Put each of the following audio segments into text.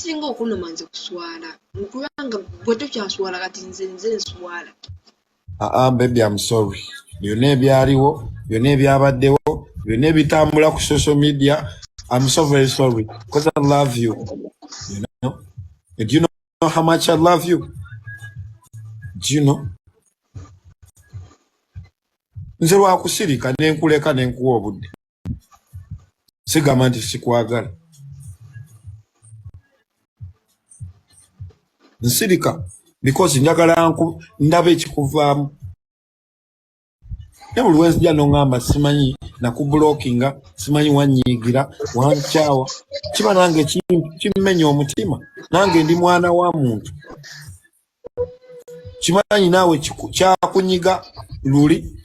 ekisinga okunuma nze kuswala nkubanga bwe tokyaswala kati nze nswala. Baby, I'm sorry. Byonna ebyaliwo, byonna ebyabaddewo, byonna ebitambula ku social media. I'm so very sorry because I love you. You know? And do you know how much I love you? Do you know? Nze lwakusirika nenkuleka nenkuwa obudde. Sigamba nti sikwagala. Nsirika because njagala ndabe ekikuvaamu. Ne buli wenzija nongamba simanyi nakublockinga, simanyi wanyiigira, wankyawa. Kiba nange kimmenya omutima. Nange ndi mwana wa muntu. Kimanyi naawe kyakunyiga luli.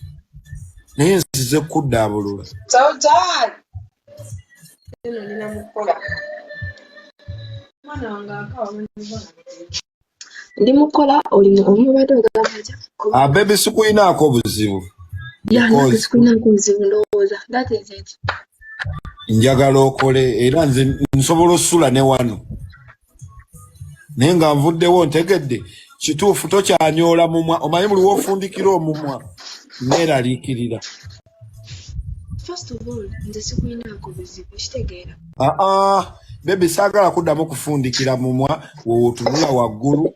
Naye nzize kuddaabulula. Ndi mukola oli omubadde ogamba baby sikuyinaako obuzibu. That is it. Njagala okole era nze nsobola osula ne wano. Naye nga nvuddewo ntegedde kituufu tokyanyoola mumwa omanyi buli wofundikira omumwa neeraliikirira. First of all, nze sikuyinaako buzibu kitegeera. Baby saagala kuddamu kufundikira mumwa wotunula waggulu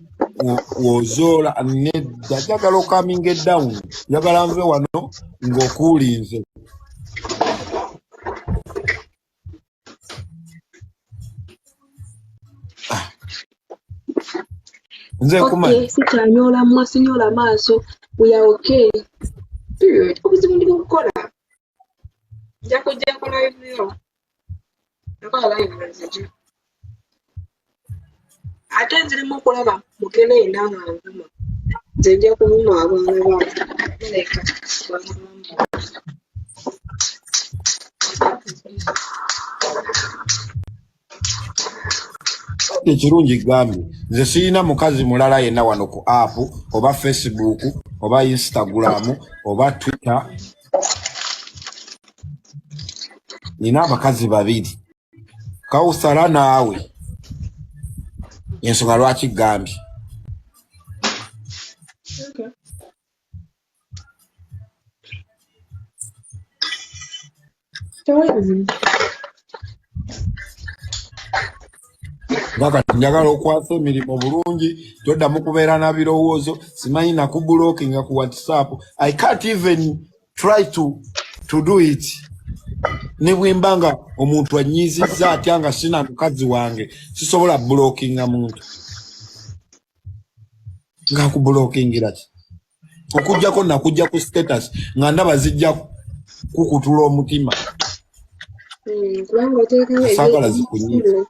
wozoola nedda njagala okaminga down njagala nve wano ng'okuulinze. Nze kumanyi sikyanyoola mumwa sinyoola maaso we are okay. Period. Obuzibu ndi bukukola. Nja kujja kola bibyo. Nakola live nzija. Ate nzirimu okulaba mukene yenna nga nvuma. Nze nja kuvuma abaana bange. Leka ekirungi gambye nze sirina mukazi mulala yenna wano ku app oba Facebook oba Instagram oba Twitter. Nina abakazi babiri. Kawusala naawe ensonga lwaki gambye. Ngakati njagala okwasa emirimu bulungi toddamu kubeera na birowoozo simanyi nakublockinga ku WhatsApp. I can't even try to do it. Ne bwembanga omuntu anyiizizza atya nga sina mukazi wange sisobola blockinga muntu. Nga kublockingira ki? Okujjako nakujja ku status nga ndaba zijja kukutula omutima. Saagala zikunyiiza.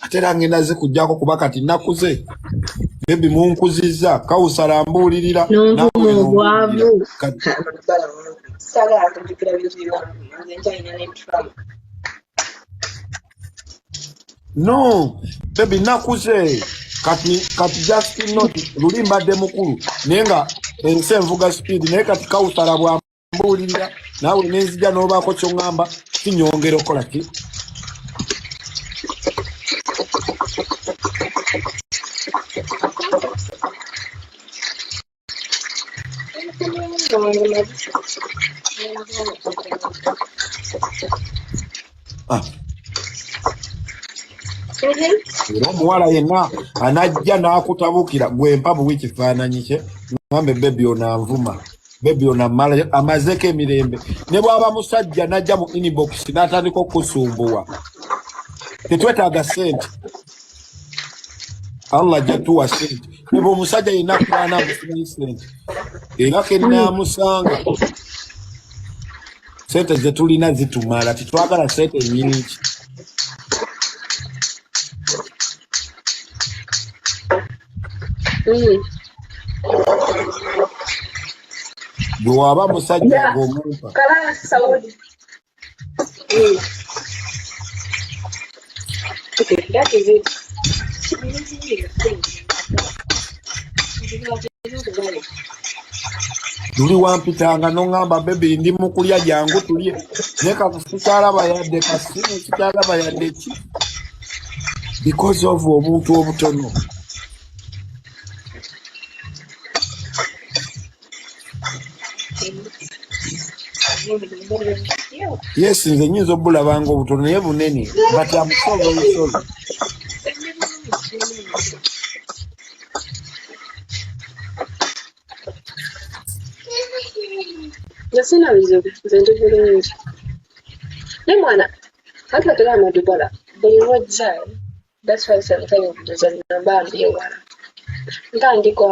Ate era ngenda zikujjako kuba kati nakuze. Baby munkuzizza Kawusala mbuulirira. N'obwavu. No, baby nakuze. Kati just not luli mbadde mukulu. Naye nga ensi envuga speed naye kati Kawusala bwambuulirira naawe nenzija n'obaako ky'oŋŋamba kinyongera okola ki? Era omuwala yenna anajja n'akutabukira gwe mpa buwi kifaananyi kye ngambe bebi onanvuma bebi amazeko emirembe ne bw'aba musajja najja mu inbox n'atandika okusumbuwa tetwetaaga sente Allah ajja tuwa sente ne bwe omusajja yenna kubaana amusimanyi sente era kenaamusanga sente ze tulina zitumala titwagala sente nnyingi. Gwe waba musajja ng'omumpa luli wampitanga n'oŋŋamba bebi ndi mu kulya jangu tulye ne kakusikyalaba yadde kasimu sikyalaba yadde ki because of obuntu obutono. Yes, nze nyinza obulabanga obutono naye bunene but I'm so very sorry. Yasina bizibu nze ndi bulungi ne mwana kati atugamba Dubola buli lwojja that's why sometimes ndoza namba mbi ewala ntandika